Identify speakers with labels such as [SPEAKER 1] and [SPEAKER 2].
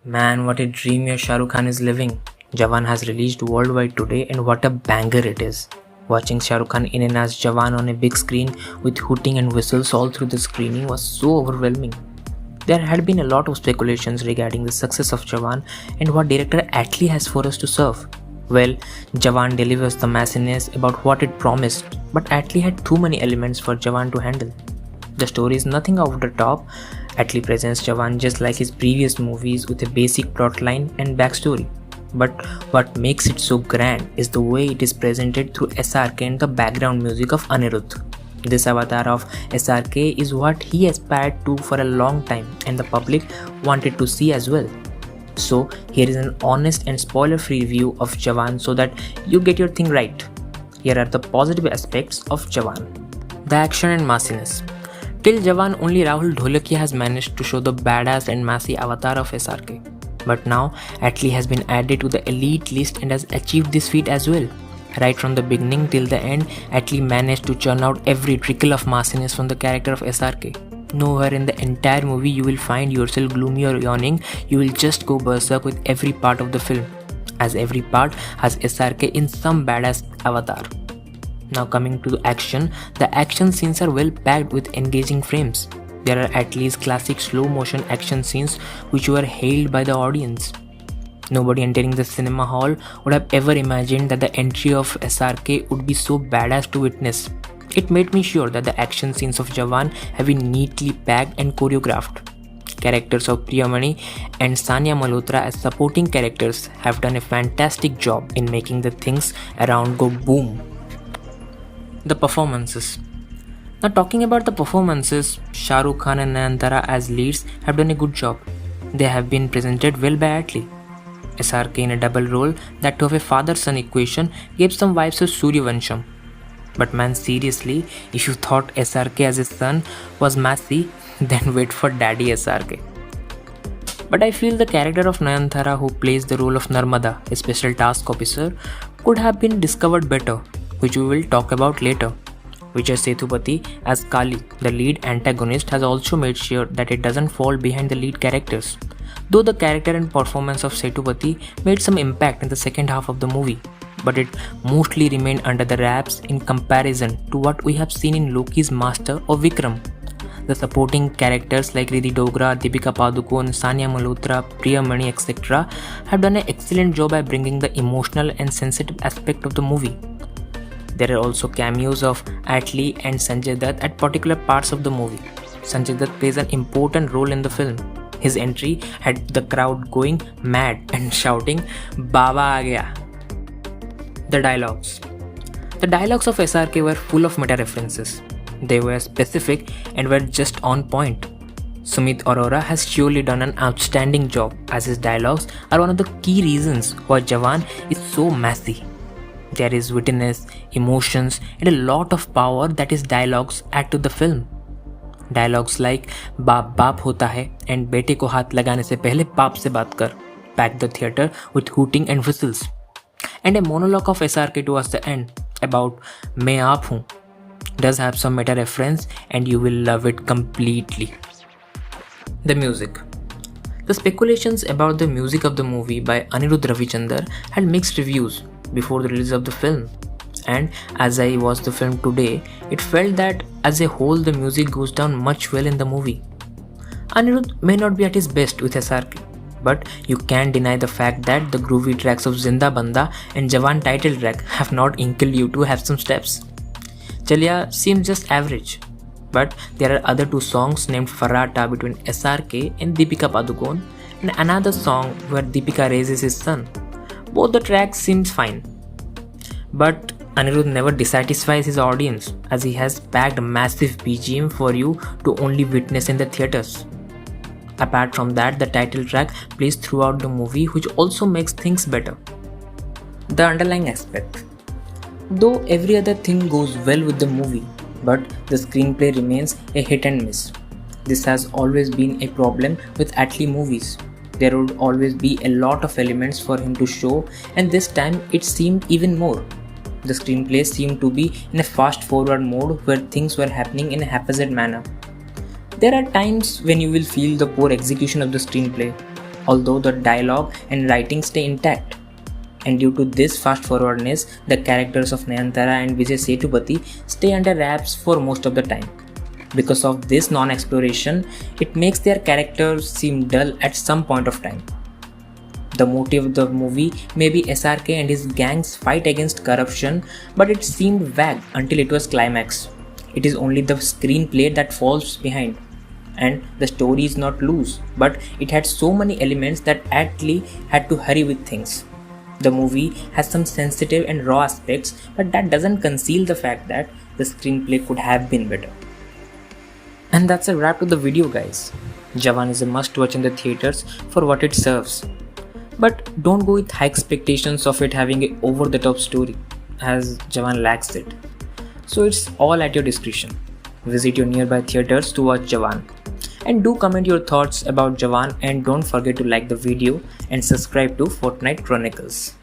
[SPEAKER 1] Man, what a dream your Shah Rukh Khan is living. Jawan has released worldwide today and what a banger it is. Watching Shah Rukh Khan in and as Jawan on a big screen with hooting and whistles all through the screening was so overwhelming. There had been a lot of speculations regarding the success of Jawan and what director Atlee has for us to serve. Well, Jawan delivers the massiness about what it promised, but Atlee had too many elements for Jawan to handle. The story is nothing over the top. Atlee presents Jawan just like his previous movies with a basic plotline and backstory. But what makes it so grand is the way it is presented through SRK and the background music of Anirudh. This avatar of SRK is what he aspired to for a long time and the public wanted to see as well. So here is an honest and spoiler-free review of Jawan so that you get your thing right. Here are the positive aspects of Jawan. The action and massiness. Till Jawan, only Rahul Dholakia has managed to show the badass and massy avatar of SRK. But now, Atlee has been added to the elite list and has achieved this feat as well. Right from the beginning till the end, Atlee managed to churn out every trickle of massiness from the character of SRK. Nowhere in the entire movie you will find yourself gloomy or yawning, you will just go berserk with every part of the film, as every part has SRK in some badass avatar. Now coming to the action scenes are well packed with engaging frames. There are at least classic slow motion action scenes which were hailed by the audience. Nobody entering the cinema hall would have ever imagined that the entry of SRK would be so badass to witness. It made me sure that the action scenes of Jawan have been neatly packed and choreographed. Characters of Priyamani and Sanya Malhotra as supporting characters have done a fantastic job in making the things around go boom. The performances. Now talking about the performances, Shah Rukh Khan and Nayanthara as leads have done a good job. They have been presented well by Atlee. SRK in a double role, that of a father-son equation, gave some vibes of Suryavansham. But man, seriously, if you thought SRK as his son was massy, then wait for Daddy SRK. But I feel the character of Nayanthara, who plays the role of Narmada, a special task officer, could have been discovered better, which we will talk about later. Vijay Sethupati as Kali, the lead antagonist, has also made sure that it doesn't fall behind the lead characters. Though the character and performance of Sethupati made some impact in the second half of the movie, but it mostly remained under the wraps in comparison to what we have seen in Loki's Master or Vikram. The supporting characters like Riddhi Dogra, Deepika Padukone, Sanya Malhotra, Priyamani, etc. have done an excellent job by bringing the emotional and sensitive aspect of the movie. There are also cameos of Atlee and Sanjay Dutt at particular parts of the movie. Sanjay Dutt plays an important role in the film. His entry had the crowd going mad and shouting, "Baba aa gaya." The dialogues. The dialogues of SRK were full of meta-references. They were specific and were just on point. Sumit Arora has surely done an outstanding job, as his dialogues are one of the key reasons why Jawan is so massy. There is wittiness, emotions, and a lot of power that his dialogues add to the film. Dialogues like "बाप बाप होता है" and "बेटे को हाथ लगाने से पहले बाप से बात कर" packed the theatre with hooting and whistles. And a monologue of SRK towards the end about "मैं आप हूँ" does have some meta reference and you will love it completely. The music. The speculations about the music of the movie by Anirudh Ravichander had mixed reviews before the release of the film, and as I watched the film today, it felt that as a whole the music goes down much well in the movie. Anirudh may not be at his best with SRK, but you can't deny the fact that the groovy tracks of Zinda Banda and Jawan title track have not included you to have some steps. Chalia seems just average, but there are other two songs named Farata between SRK and Deepika Padukone, and another song where Deepika raises his son. Both the tracks seems fine, but Anirudh never dissatisfies his audience, as he has packed massive BGM for you to only witness in the theatres. Apart from that, the title track plays throughout the movie, which also makes things better. The underlying aspect. Though every other thing goes well with the movie, but the screenplay remains a hit and miss. This has always been a problem with Atlee movies. There would always be a lot of elements for him to show, and this time it seemed even more. The screenplay seemed to be in a fast-forward mode where things were happening in a haphazard manner. There are times when you will feel the poor execution of the screenplay. although the dialogue and writing stay intact. And due to this fast forwardness, the characters of Nayanthara and Vijay Sethupati stay under wraps for most of the time. Because of this non-exploration, it makes their characters seem dull at some point of time. The motive of the movie may be SRK and his gang's fight against corruption, but it seemed vague until it was climax. It is only the screenplay that falls behind. And the story is not loose, but it had so many elements that Atlee had to hurry with things. The movie has some sensitive and raw aspects, but that doesn't conceal the fact that the screenplay could have been better. And that's a wrap to the video, guys. Jawan is a must watch in the theaters for what it serves. But don't go with high expectations of it having an over the top story, as Jawan lacks it. So it's all at your discretion. Visit your nearby theaters to watch Jawan. And do comment your thoughts about Jawan, and don't forget to like the video and subscribe to Fortnite Chronicles.